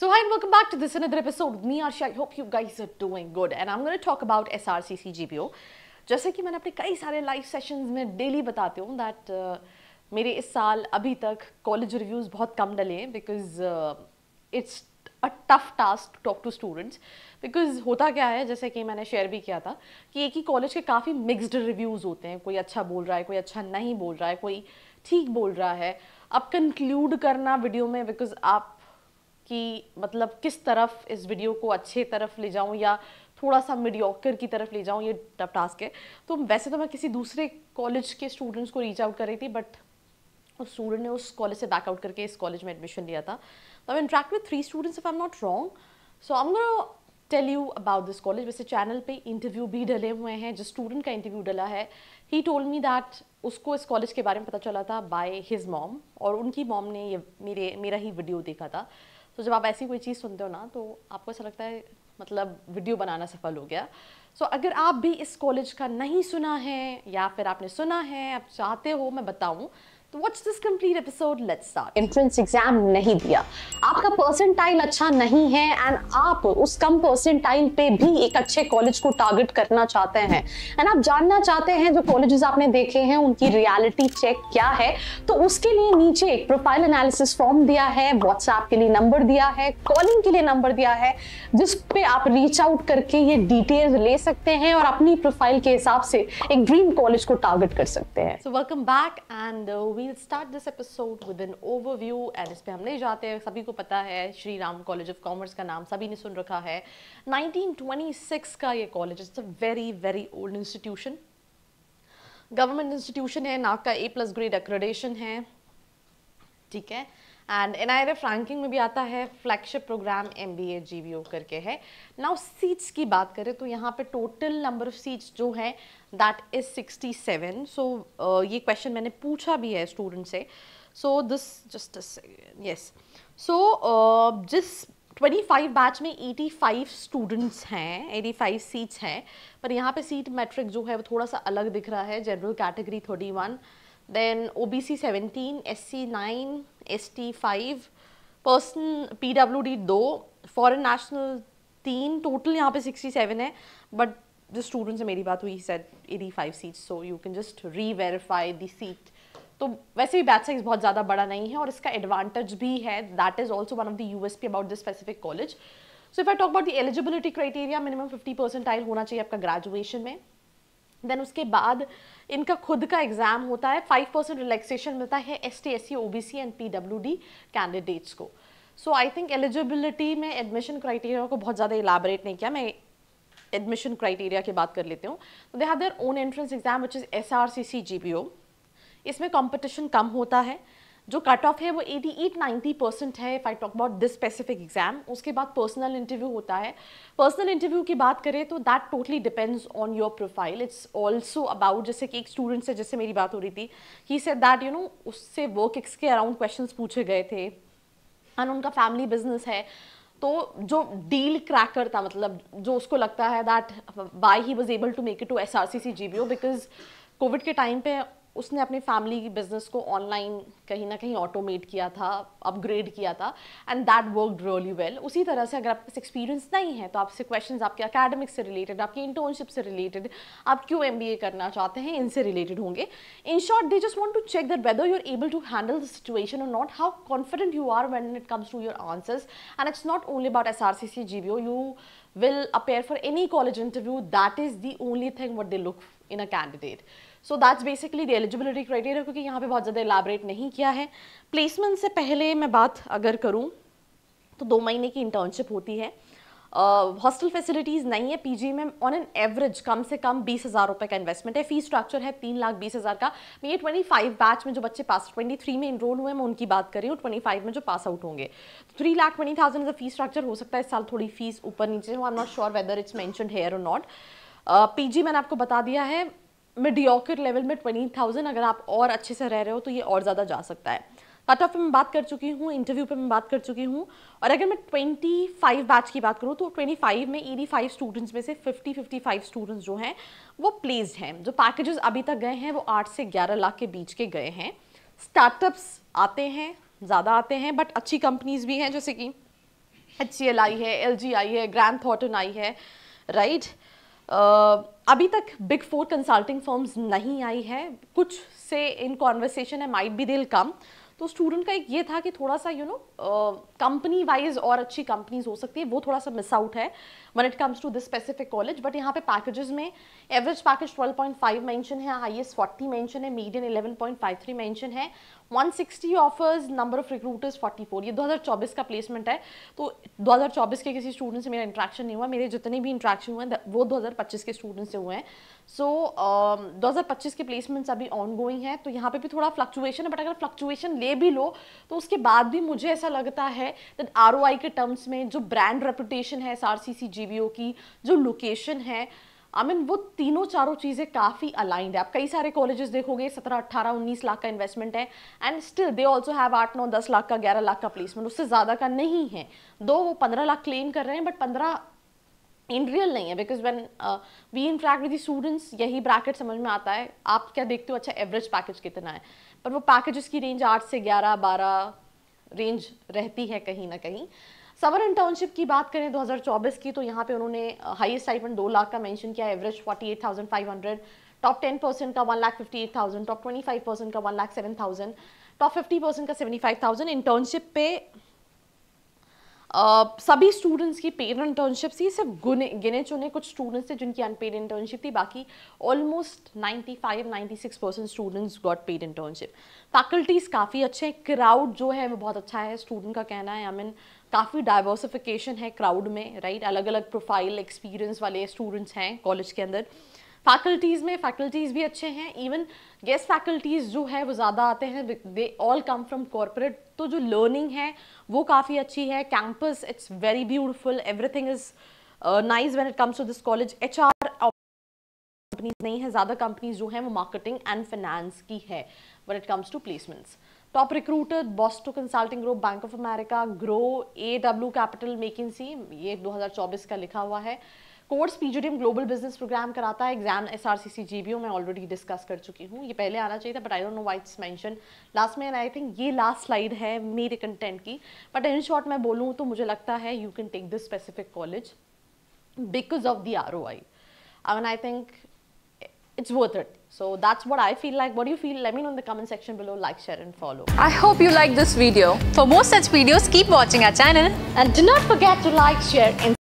So hi and welcome back to this another episode with me Arshi. I hope you guys are doing good and I'm going to talk about SRCC GPO. जैसे कि मैंने अपने कई सारे live sessions में daily बताती हूँ that मेरे इस साल अभी तक कॉलेज रिव्यूज़ बहुत कम डले हैं because it's a tough task to talk to students because होता क्या है, जैसे कि मैंने शेयर भी किया था कि एक ही कॉलेज के काफ़ी मिक्स्ड रिव्यूज़ होते हैं. कोई अच्छा बोल रहा है, कोई अच्छा नहीं बोल रहा है, कोई ठीक बोल रहा है. अब कंक्लूड करना वीडियो में बिकॉज आप कि मतलब किस तरफ इस वीडियो को अच्छे तरफ ले जाऊं या थोड़ा सा मीडियोकर की तरफ ले जाऊं, ये टफ टास्क है. तो वैसे तो मैं किसी दूसरे कॉलेज के स्टूडेंट्स को रीच आउट कर रही थी, बट उस स्टूडेंट ने उस कॉलेज से बैकआउट करके इस कॉलेज में एडमिशन लिया था. तो I interact with 3 students if I am not wrong. So I am gonna tell you about this college. वैसे चैनल पे इंटरव्यू भी डले हुए हैं, जिस स्टूडेंट का इंटरव्यू डला है ही टोल्ड मी दैट उसको इस कॉलेज के बारे में पता चला था बाय हिज मॉम, और उनकी मॉम ने ये मेरा ही वीडियो देखा था. तो जब आप ऐसी कोई चीज़ सुनते हो ना तो आपको ऐसा लगता है मतलब वीडियो बनाना सफल हो गया. सो अगर आप भी इस कॉलेज का नहीं सुना है या फिर आपने सुना है, आप चाहते हो मैं बताऊं, तो watch this complete episode. Let's start. Entrance exam नहीं दिया, आपका परसेंटाइल अच्छा नहीं है एंड आप उस कम परसेंटाइल पे भी एक अच्छे कॉलेज को टारगेट करना चाहते हैं एंड आप जानना चाहते हैं जो कॉलेजेस आपने देखे हैं उनकी रियलिटी चेक क्या है, तो उसके लिए नीचे एक प्रोफाइल एनालिसिस फॉर्म दिया है, व्हाट्सएप के लिए नंबर दिया है, कॉलिंग के लिए नंबर दिया है, जिस पे आप रीच आउट करके ये डिटेल्स ले सकते हैं और अपनी प्रोफाइल के हिसाब से एक ड्रीम कॉलेज को टारगेट कर सकते हैं. So welcome back and we'll start this episode with an overview. and इस पे हम नहीं जाते हैं, सभी को पता है Shri Ram college of commerce का नाम सभी ने सुन रखा है. 1926 का ये college. It's a very very old institution, government institution है, नाक का A+ ग्रेड एक्रेडिशन है, ठीक है. एंड NIRF रैंकिंग में भी आता है. फ्लैगशिप प्रोग्राम MBA GBO करके है. नाउ सीट्स की बात करें तो यहाँ पे टोटल नंबर ऑफ सीट्स जो है दैट इज 67. सो ये क्वेश्चन मैंने पूछा भी है स्टूडेंट से. So this just yes. So जिस 25 बैच में 85 स्टूडेंट्स हैं, 85 सीट्स हैं, पर यहाँ पे सीट मैट्रिक जो है वो थोड़ा सा अलग दिख रहा है. General category 31, then OBC 17, SC 9, ST 5, person PWD 2, foreign national 3, total यहाँ पे 67 है. बट जो स्टूडेंट से मेरी बात हुई said 85 seats, so you can just reverify the seat. तो वैसे भी बैच साइज बहुत ज़्यादा बड़ा नहीं है और इसका एडवांटेज भी है. That is also one of the USP about this specific college. So if I talk about the eligibility criteria, minimum 50 percentile होना चाहिए आपका ग्रेजुएशन में. देन उसके बाद इनका खुद का एग्जाम होता है. 5% रिलैक्सेशन मिलता है ST SC OBC and PWD candidates को. सो आई थिंक एलिजिबिलिटी में एडमिशन क्राइटेरिया को बहुत ज़्यादा इलाबरेट नहीं किया, मैं एडमिशन क्राइटेरिया की बात कर लेती हूँ. तो they have their own entrance exam which is SRCC GPO. इसमें कंपटीशन कम होता है. जो कट ऑफ है वो 88-90% है. If I talk about this specific exam. उसके बाद पर्सनल इंटरव्यू होता है. पर्सनल इंटरव्यू की बात करें तो that totally depends on your profile. It's also about, जैसे कि एक स्टूडेंट से जिससे मेरी बात हो रही थी, he said that you know उससे वर्क एक्स के अराउंड क्वेश्चंस पूछे गए थे एंड उनका फैमिली बिजनेस है. तो जो डील क्रैकर था, मतलब जो उसको लगता है that why he was able to make it to SRCC GPO because Covid के टाइम पे उसने अपनी फैमिली बिजनेस को ऑनलाइन कहीं ना कहीं ऑटोमेट किया था, अपग्रेड किया था, and that worked really well. उसी तरह से अगर आपके पास एक्सपीरियंस नहीं है तो आपसे क्वेश्चंस आपके एकेडमिक्स से रिलेटेड, आपकी इंटर्नशिप से रिलेटेड, आप क्यों MBA करना चाहते हैं, इनसे रिलेटेड होंगे. In short they just want to check that whether you are able to handle the situation और not, how confident you are when it comes to your answers. And it's not only about SRCC GPO. You will appear for any college interview. That is the only thing what they look in a candidate. So that's basically the eligibility criteria, क्योंकि यहाँ पे बहुत ज़्यादा elaborate नहीं किया है. Placement से पहले मैं बात अगर करूँ तो 2 महीने की इंटर्नशिप होती है. हॉस्टल फैसिलिटीज़ नहीं है. PG में ऑन एन एवरेज कम से कम 20,000 रुपये का इन्वेस्टमेंट है. फीस स्ट्रक्चर है 3,20,000 का. मैं ये 25 बैच में जो बच्चे पास 23 में इनरोल हुए मैं उनकी बात कर रही हूँ. 25 में जो पास आउट होंगे, 3,20,000 इज फीस स्ट्रक्चर. हो सकता है इस साल थोड़ी फीस ऊपर नीचे हो, आई am not sure whether it's mentioned here और नॉट. PG मैंने आपको बता दिया है मीडियोकर लेवल में 20,000. अगर आप और अच्छे से रह रहे हो तो ये और ज़्यादा जा सकता है. कट ऑफ पे मैं बात कर चुकी हूँ, इंटरव्यू पे मैं बात कर चुकी हूँ. और अगर मैं 25 बैच की बात करूँ तो 25 में 85 स्टूडेंट्स में से 55 स्टूडेंट्स जो हैं वो प्लेस्ड हैं. जो पैकेजेस अभी तक गए हैं वो 8 से 11 लाख के बीच के गए हैं. स्टार्टअप्स आते हैं, ज़्यादा आते हैं, बट अच्छी कंपनीज भी हैं जैसे कि HCL आई है, LG आई है, ग्रैंड थॉर्टन आई है, राइट। अभी तक बिग 4 कंसल्टिंग फर्म्स नहीं आई है, कुछ से इन कॉन्वर्सेशन है, might be they will come. तो स्टूडेंट का एक ये था कि थोड़ा सा कंपनी वाइज और अच्छी कंपनीज हो सकती है, वो थोड़ा सा मिस आउट है when it comes to this specific college. But यहाँ पे पैकेजेस में एवरेज पैकेज 12.5 मेंशन है, हाईएस्ट 40 मेंशन है, मीडियन 11.53 मेंशन है, 160 ऑफर्स, नंबर ऑफ रिक्रूटर्स 44। ये 2024 का प्लेसमेंट है, तो 2024 के किसी स्टूडेंट से मेरा इंट्रैक्शन नहीं हुआ, मेरे जितने भी इंट्रैक्शन हुए हैं वो 2025 के स्टूडेंट से हुए हैं। सो 2025 के प्लेसमेंट्स अभी ऑन गोइंग हैं, तो यहाँ पे भी थोड़ा फ्लक्चुएशन है। बट अगर फ्लक्चुएशन ले भी लो तो उसके बाद भी मुझे ऐसा लगता है दैट ROI के टर्म्स में जो ब्रांड रेपुटेशन है SRCC GBO की, जो लोकेशन है, वो तीनों चारों चीज़ें काफ़ी अलाइंड है। आप कई सारे कॉलेजेस देखोगे 17, 18, 19 लाख का इन्वेस्टमेंट है, and still they also have 8, 9, 10 lakh का, 11 लाख का प्लेसमेंट, उससे ज़्यादा का नहीं है। दो वो 15 लाख क्लेम कर रहे हैं, बट 15 इन रियल नहीं है, because when we interact with the students यही ब्रैकेट समझ में आता है। आप क्या देखते हो, अच्छा एवरेज पैकेज कितना है, पर वो पैकेजेस की रेंज 8 से 11, 12 रेंज रहती है कहीं ना कहीं। समर इंटर्नशिप की बात करें 2024 की, तो यहाँ पे उन्होंने हाईएस्ट स्टाइपेंड 2 लाख का मेंशन किया, एवरेज 48,500, टॉप 10% का 1,58,000, टॉप 25% का 1,07,000, टॉप 50% का 75,000। इंटर्नशिप पे सभी स्टूडेंट्स की पेड इंटर्नशिप थी, सिर्फ गिने चुने कुछ स्टूडेंट्स थे जिनकी अनपेड इंटर्नशिप थी, बाकी almost 95-96% students got paid internship. Faculties काफ़ी अच्छे हैं, क्राउड जो है वो बहुत अच्छा है, स्टूडेंट का कहना है। काफ़ी डाइवर्सिफिकेशन है क्राउड में, राइट। अलग अलग प्रोफाइल एक्सपीरियंस वाले स्टूडेंट्स हैं कॉलेज के अंदर। फैकल्टीज़ भी अच्छे हैं, इवन गेस्ट फैकल्टीज़ जो है वो ज़्यादा आते हैं, they all come from corporate. तो जो लर्निंग है वो काफ़ी अच्छी है, campus it's very beautiful, everything is nice when it comes to this college. HR companies नहीं है, ज़्यादा कंपनीज जो हैं वो मार्केटिंग एंड फाइनेंस की है when it comes to placements. Top recruiter Boston consulting group, bank of America, Groww, AW capital, McKinsey, ये 2024 का लिखा हुआ है। Course PGDM global business programme कराता है, एग्जाम SRCC GBO मैं ऑलरेडी डिस्कस कर चुकी हूँ, ये पहले आना चाहिए था, but I don't know why it's mention last में, एंड आई थिंक ये लास्ट स्लाइड है मेरे कंटेंट की। बट इन शॉर्ट मैं बोलूँ तो मुझे लगता है you can take this specific college because of the ROI, and I think it's worth it. So that's what I feel like. What do you feel? Let me know in the comment section below. Like, share and follow. I hope you like this video. For more such videos, keep watching our channel. And do not forget to like, share and